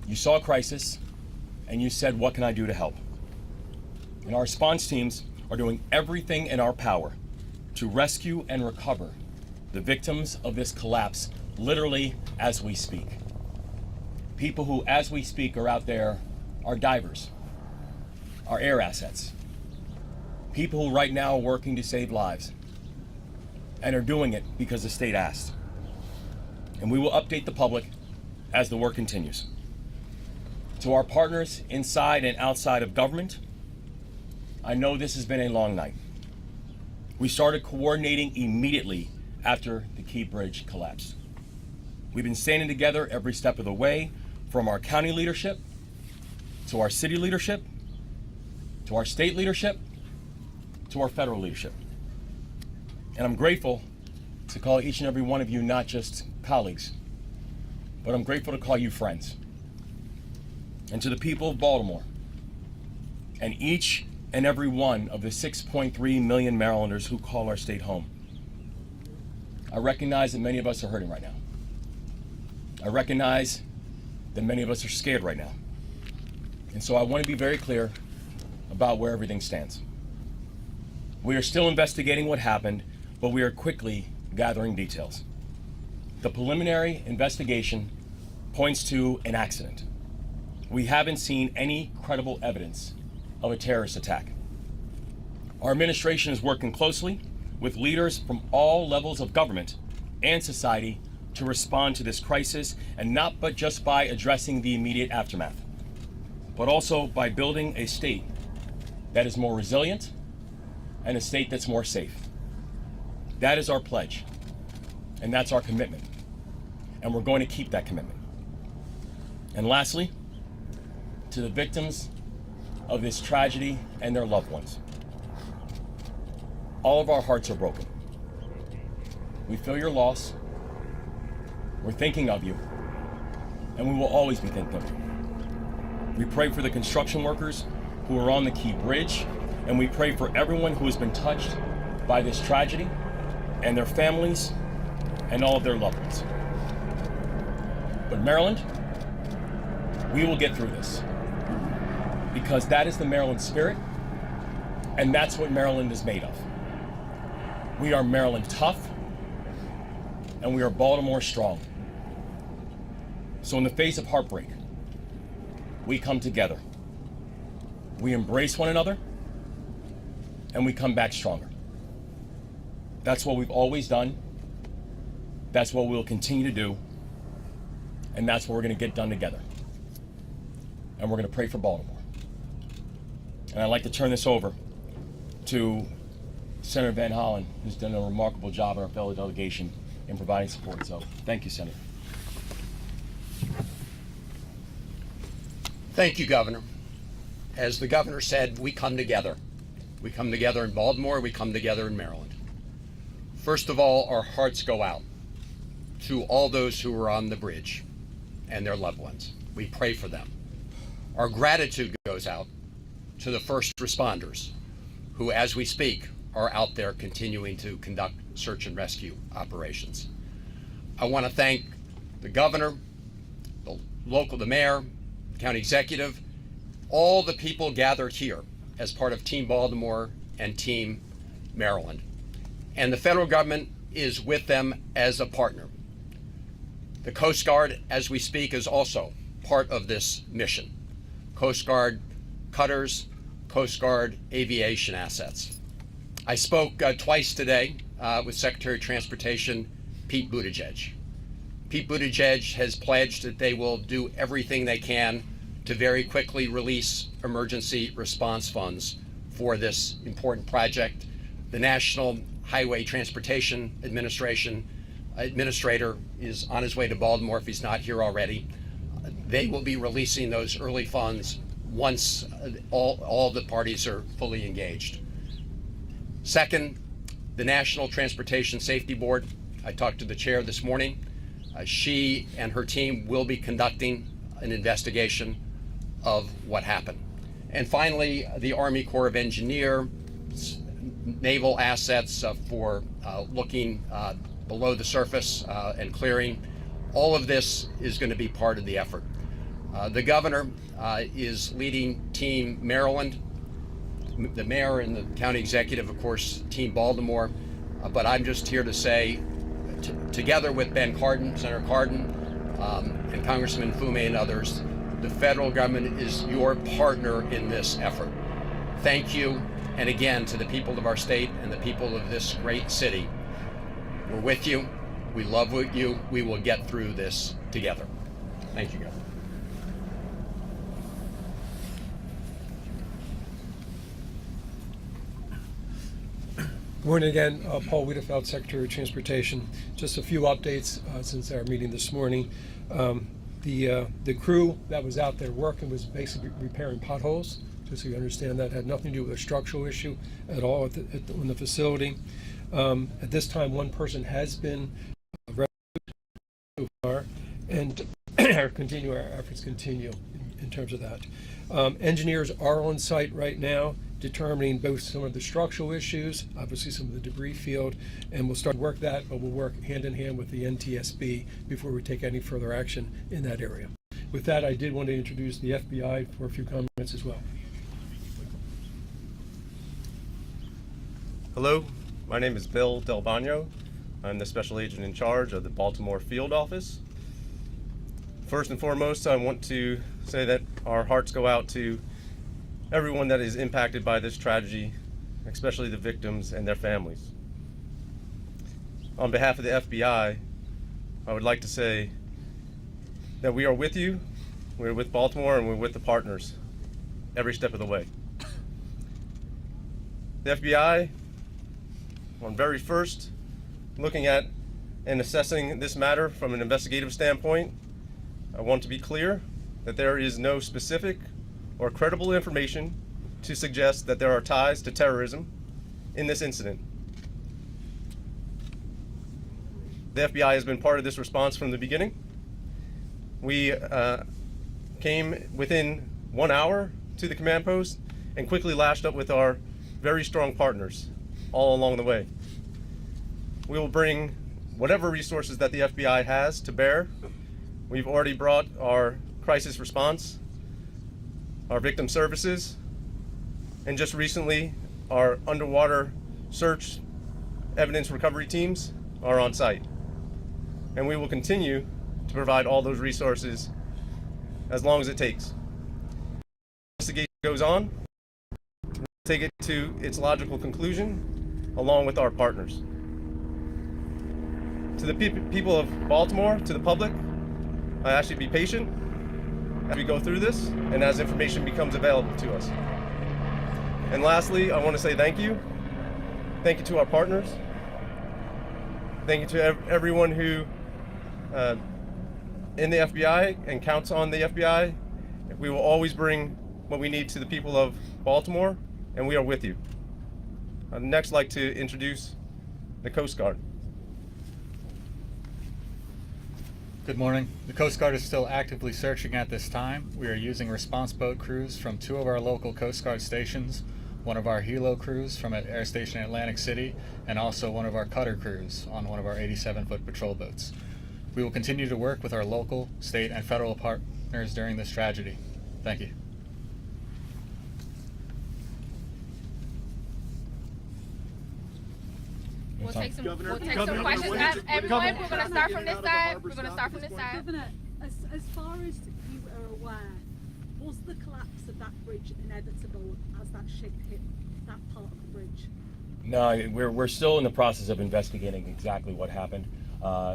You saw a crisis and you said, what can I do to help? And our response teams are doing everything in our power to rescue and recover the victims of this collapse, literally as we speak. People who, as we speak, are out there are divers, are air assets, people who right now are working to save lives and are doing it because the state asked. And we will update the public as the work continues. To our partners inside and outside of government, I know this has been a long night. We started coordinating immediately after the Key Bridge collapsed. We've been standing together every step of the way, from our county leadership, to our city leadership, to our state leadership, to our federal leadership. And I'm grateful to call each and every one of you not just colleagues, but I'm grateful to call you friends. And to the people of Baltimore, and each and every one of the 6.3 million Marylanders who call our state home, I recognize that many of us are hurting right now. I recognize that many of us are scared right now. And so I want to be very clear about where everything stands. We are still investigating what happened, but we are quickly gathering details. The preliminary investigation points to an accident. We haven't seen any credible evidence of a terrorist attack. Our administration is working closely with leaders from all levels of government and society to respond to this crisis, and not but just by addressing the immediate aftermath, but also by building a state that is more resilient and a state that's more safe. That is our pledge, and that's our commitment, and we're going to keep that commitment. And lastly, to the victims of this tragedy and their loved ones, all of our hearts are broken. We feel your loss. We're thinking of you, and we will always be thinking of you. We pray for the construction workers who are on the Key Bridge, and we pray for everyone who has been touched by this tragedy, and their families, and all of their loved ones. But Maryland, we will get through this, because that is the Maryland spirit, and that's what Maryland is made of. We are Maryland tough, and we are Baltimore strong. So in the face of heartbreak, we come together. We embrace one another, and we come back stronger. That's what we've always done. That's what we'll continue to do. And that's what we're going to get done together. And we're going to pray for Baltimore. And I'd like to turn this over to Senator Van Hollen, who's done a remarkable job in our fellow delegation in providing support. So thank you, Senator. Thank you, Governor. As the governor said, we come together. We come together in Baltimore, we come together in Maryland. First of all, our hearts go out to all those who were on the bridge and their loved ones. We pray for them. Our gratitude goes out to the first responders who, as we speak, are out there continuing to conduct search and rescue operations. I want to thank the governor, the mayor, county executive, all the people gathered here as part of Team Baltimore and Team Maryland. And the federal government is with them as a partner. The Coast Guard, as we speak, is also part of this mission. Coast Guard cutters, Coast Guard aviation assets. I spoke twice today with Secretary of Transportation Pete Buttigieg. Pete Buttigieg has pledged that they will do everything they can to very quickly release emergency response funds for this important project. The National Highway Transportation Administrator is on his way to Baltimore if he's not here already. They will be releasing those early funds once all the parties are fully engaged. Second, the National Transportation Safety Board. I talked to the chair this morning. She and her team will be conducting an investigation of what happened. And finally, the Army Corps of Engineers, naval assets for looking below the surface and clearing. All of this is going to be part of the effort. The governor is leading Team Maryland, the mayor and the county executive, of course, Team Baltimore. But I'm just here to say, together with Ben Cardin, Senator Cardin, and Congressman Fume and others, the federal government is your partner in this effort. Thank you, and again, to the people of our state and the people of this great city. We're with you. We love you. We will get through this together. Thank you, Governor. Morning again, Paul Wiedefeld, Secretary of Transportation. Just a few updates since our meeting this morning. The crew that was out there working was basically repairing potholes. Just so you understand, that had nothing to do with a structural issue at all in the facility. At this time, one person has been rescued so far, and our efforts continue in terms of that. Engineers are on site right now, determining both some of the structural issues, obviously some of the debris field, and we'll start to work that, but we'll work hand in hand with the NTSB before we take any further action in that area. With that, I did want to introduce the FBI for a few comments as well. Hello, my name is Bill Del Bagno. I'm the special agent in charge of the Baltimore field office. First and foremost, I want to say that our hearts go out to everyone that is impacted by this tragedy, especially the victims and their families. On behalf of the FBI, I would like to say that we are with you, we're with Baltimore, and we're with the partners every step of the way. The FBI, on very first, looking at and assessing this matter from an investigative standpoint, I want to be clear that there is no specific or credible information to suggest that there are ties to terrorism in this incident. The FBI has been part of this response from the beginning. We came within 1 hour to the command post and quickly lashed up with our very strong partners all along the way. We will bring whatever resources that the FBI has to bear. We've already brought our crisis response, our victim services, and just recently, our underwater search evidence recovery teams are on site. And we will continue to provide all those resources as long as it takes. The investigation goes on. We'll take it to its logical conclusion along with our partners. To the people of Baltimore, to the public, I ask you to be patient as we go through this and as information becomes available to us. And lastly, I want to say thank you. Thank you to our partners. Thank you to everyone who in the FBI and counts on the FBI. We will always bring what we need to the people of Baltimore, and we are with you. I'd next like to introduce the Coast Guard. Good morning. The Coast Guard is still actively searching at this time. We are using response boat crews from 2 of our local Coast Guard stations, one of our helo crews from at Air Station Atlantic City, and also one of our cutter crews on one of our 87-foot patrol boats. We will continue to work with our local, state, and federal partners during this tragedy. Thank you. We'll take some questions. Everyone, we're going to start from this side. Governor, as far as you are aware, was the collapse of that bridge inevitable as that ship hit that part of the bridge? No, we're still in the process of investigating exactly what happened.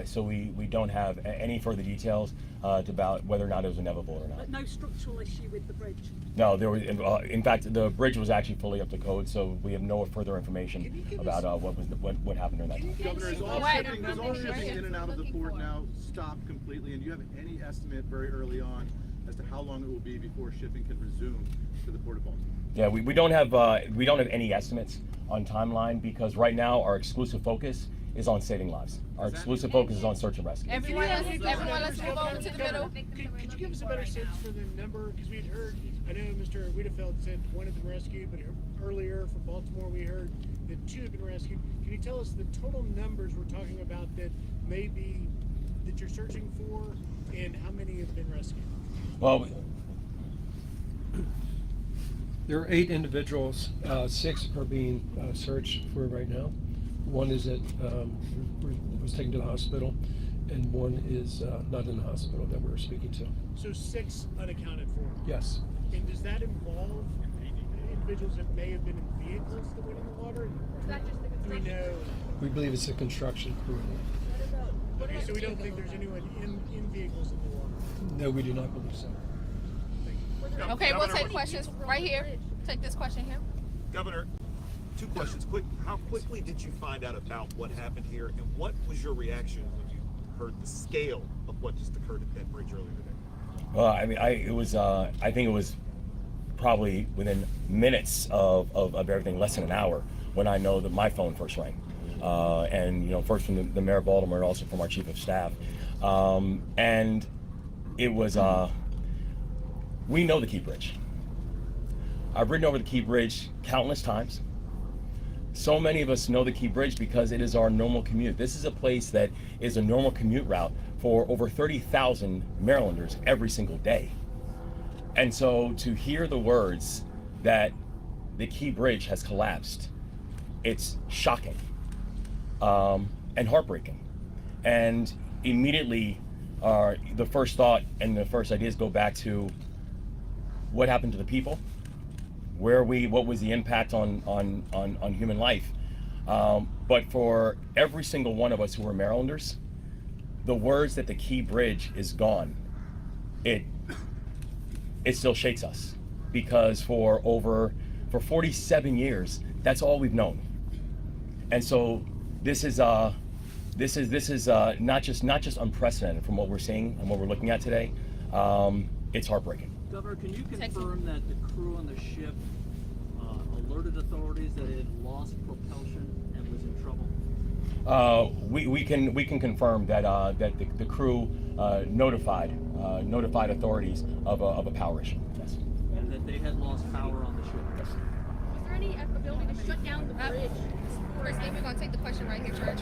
So we don't have any further details about whether or not it was inevitable or not. But no structural issue with the bridge? No, there was. In fact, the bridge was actually fully up to code, so we have no further information about what happened during that time. Governor, is all shipping in and out of the port now stopped completely? And do you have any estimate very early on as to how long it will be before shipping can resume to the Port of Baltimore? Yeah, we don't have any estimates on timeline because right now our exclusive focus is on saving lives. Our exclusive focus is on search and rescue. Everyone, let's move over to the middle. Could you give us a better sense for the number? Because we had heard, I know Mr. Wiedefeld said 1 had been rescued, but earlier from Baltimore we heard that 2 had been rescued. Can you tell us the total numbers we're talking about that you're searching for, and how many have been rescued? Well, There are 8 individuals. 6 are being searched for right now. One is was taken to the hospital, and one is not in the hospital that we're speaking to. So 6 unaccounted for. Yes. And does that involve individuals that may have been in vehicles that went in the water? Is that just the Do we construction? know? We believe it's a construction crew. Okay, so we don't think there's anyone in vehicles in the water. No, we do not believe so. Okay, we'll take questions right here. Take this question here. Governor, 2 questions. Quick, how quickly did you find out about what happened here, and what was your reaction when you heard the scale of what just occurred at that bridge earlier today? well, I mean, I think it was probably within minutes of everything, less than an hour, when I know that my phone first rang, and first from the mayor of Baltimore, and also from our chief of staff, and it was. We know the Key Bridge. I've ridden over the Key Bridge countless times. So many of us know the Key Bridge because it is our normal commute. This is a place that is a normal commute route for over 30,000 Marylanders every single day. And so to hear the words that the Key Bridge has collapsed, it's shocking and heartbreaking. And immediately the first thought and the first ideas go back to what happened to the people, what was the impact on human life. But for every single one of us who are Marylanders, the words that the Key Bridge is gone, it still shakes us, because for 47 years, that's all we've known. And so this is not just unprecedented from what we're seeing and what we're looking at today. It's heartbreaking. Governor, can you confirm that the crew on the ship alerted authorities that it had lost propulsion and was in trouble? We can confirm that the crew notified authorities of a power issue. Yes. And that they had lost power on the ship? Yes. Was there any ability to shut down the bridge? Chris, maybe we're gonna take the question right here, Church.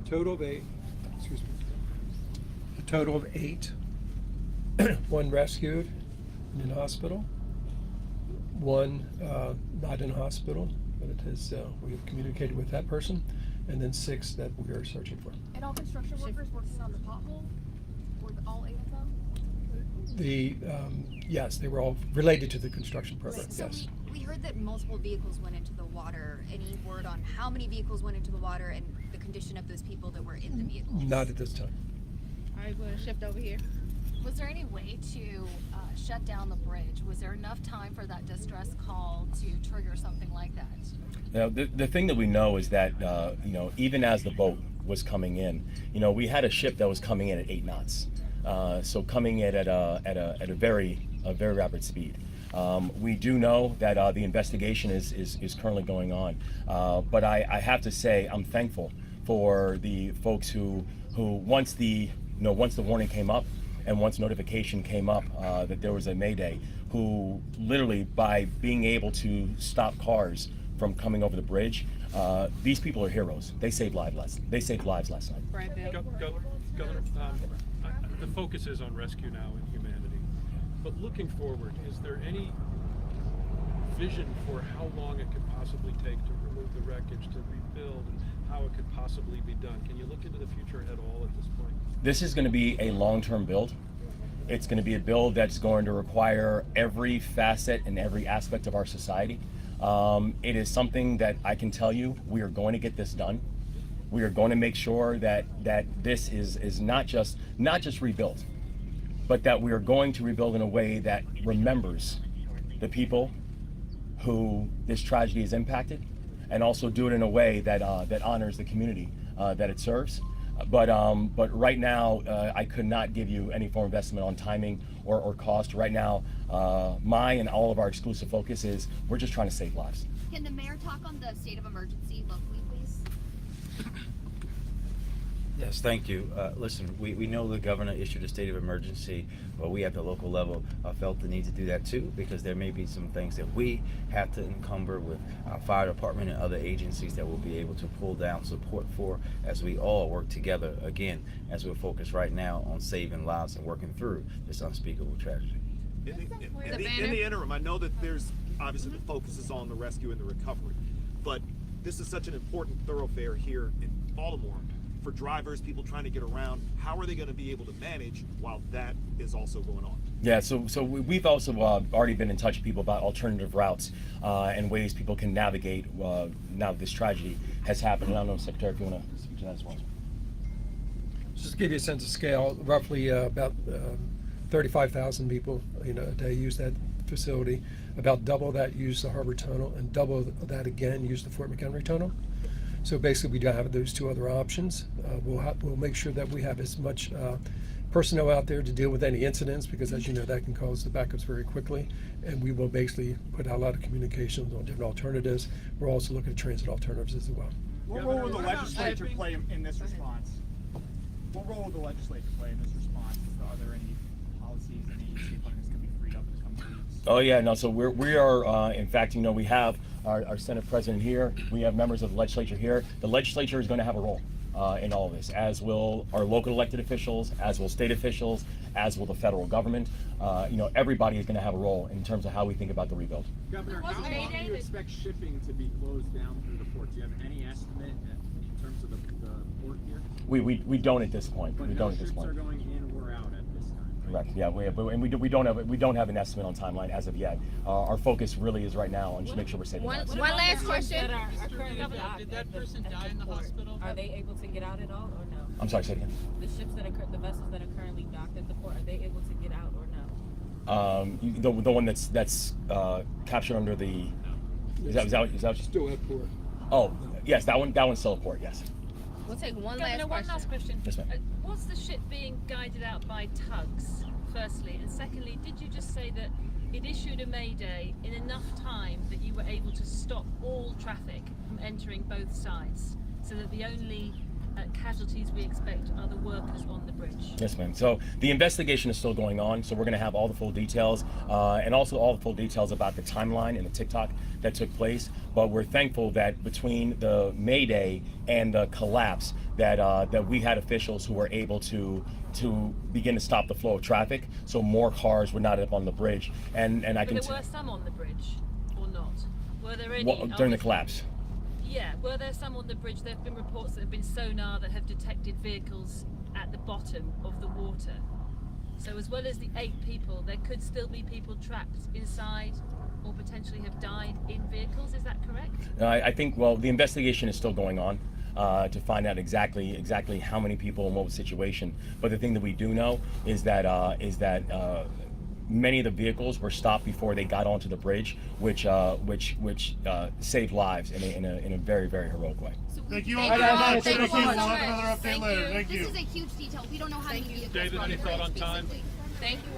Total of 8. Excuse me. A total of 8. 1 rescued and in hospital. 1 not in hospital, but it has. We have communicated with that person, and then 6 that we are searching for. And all construction workers working on the pothole? Were all 8 of them? Yes, they were all related to the construction program. So Yes. we heard that multiple vehicles went into the water. Any word on how many vehicles went into the water and the condition of those people that were in the vehicles? Not at this time. All right, we're gonna shift over here. Was there any way to shut down the bridge? Was there enough time for that distress call to trigger something like that? Now, the thing that we know is that even as the boat was coming in, we had a ship that was coming in at 8 knots, so coming in at a very rapid speed. We do know that the investigation is currently going on, but I have to say I'm thankful for the folks who once the warning came up and once notification came up that there was a mayday, who literally, by being able to stop cars from coming over the bridge, these people are heroes. They saved lives last night. Governor, the focus is on rescue now and humanity. But looking forward, is there any vision for how long it could possibly take to remove the wreckage, to rebuild, and how it could possibly be done? Can you look into the future at all at this point? This is going to be a long-term build. It's going to be a build that's going to require every facet and every aspect of our society. It is something that I can tell you, we are going to get this done. We are going to make sure that this is not just rebuilt, but that we are going to rebuild in a way that remembers the people who this tragedy has impacted, and also do it in a way that honors the community that it serves. But right now, I could not give you any form of estimate on timing or cost. Right now, my and all of our exclusive focus is we're just trying to save lives. Can the mayor talk on the state of emergency locally, please? Yes, thank you. Listen, we know the governor issued a state of emergency, but we at the local level felt the need to do that too, because there may be some things that we have to encumber with our fire department and other agencies that we'll be able to pull down support for as we all work together, again, as we're focused right now on saving lives and working through this unspeakable tragedy. In the interim, I know that there's obviously the focus is on the rescue and the recovery, but this is such an important thoroughfare here in Baltimore for drivers, people trying to get around. How are they going to be able to manage while that is also going on? Yeah, so we've also already been in touch with people about alternative routes and ways people can navigate now that this tragedy has happened. And I don't know, Secretary, if you want to speak to that as well. Just to give you a sense of scale, roughly about 35,000 people a day use that facility. About double that use the Harbor Tunnel, and double that again use the Fort McHenry Tunnel. So basically, we do have those two other options. We'll make sure that we have as much personnel out there to deal with any incidents, because as you know, that can cause the backups very quickly. And we will basically put out a lot of communications on different alternatives. We're also looking at transit alternatives as well. What role will the legislature play in this response? What role will the legislature play in this response? Are there any policies, any state funding that's going to be freed up in the coming weeks? Oh yeah, no. So we are in fact, we have our Senate President here. We have members of the legislature here. The legislature is going to have a role in all of this, as will our local elected officials, as will state officials, as will the federal government. Everybody is going to have a role in terms of how we think about the rebuild. Governor, how long do you expect shipping to be closed down through the port? Do you have any estimate in terms of the port here? We don't at this point. But we no don't at this ships point. are going in or out at this time. Right? Correct. Yeah, we don't have an estimate on timeline as of yet. Our focus really is right now on just make sure we're saving lives. One last question. Did that person die in the hospital? Are they able to get out at all or no? I'm sorry, say it again. The ships the vessels that are currently docked at the port, are they able to get out or no? The one that's captured under the is that Still at port. Oh yes, that one's still at port. Yes. We'll take one Governor, last one last question. Yes, ma'am. Was the ship being guided out by tugs, firstly? And secondly, did you just say that it issued a mayday in enough time that you were able to stop all traffic from entering both sides, so that the only casualties we expect are the workers on the bridge? Yes, ma'am. So the investigation is still going on, so we're going to have all the full details and also all the full details about the timeline and the TikTok that took place. But we're thankful that between the Mayday and the collapse that we had officials who were able to begin to stop the flow of traffic, so more cars were not up on the bridge. And I can. But there were some on the bridge, or not? Were there any during the collapse? Yeah, were there some on the bridge? There have been reports that have been sonar that have detected vehicles at the bottom of the water. So as well as the 8 people, there could still be people trapped inside or potentially have died in vehicles. Is that correct? I think, the investigation is still going on to find out exactly how many people and what was the situation. But the thing that we do know is that many of the vehicles were stopped before they got onto the bridge, which saved lives in a very, very heroic way. Thank you all very much. Thank you. We'll have another update later. Thank you. This is a huge detail. We don't know how many vehicles. David, any thought on time? Thank you all.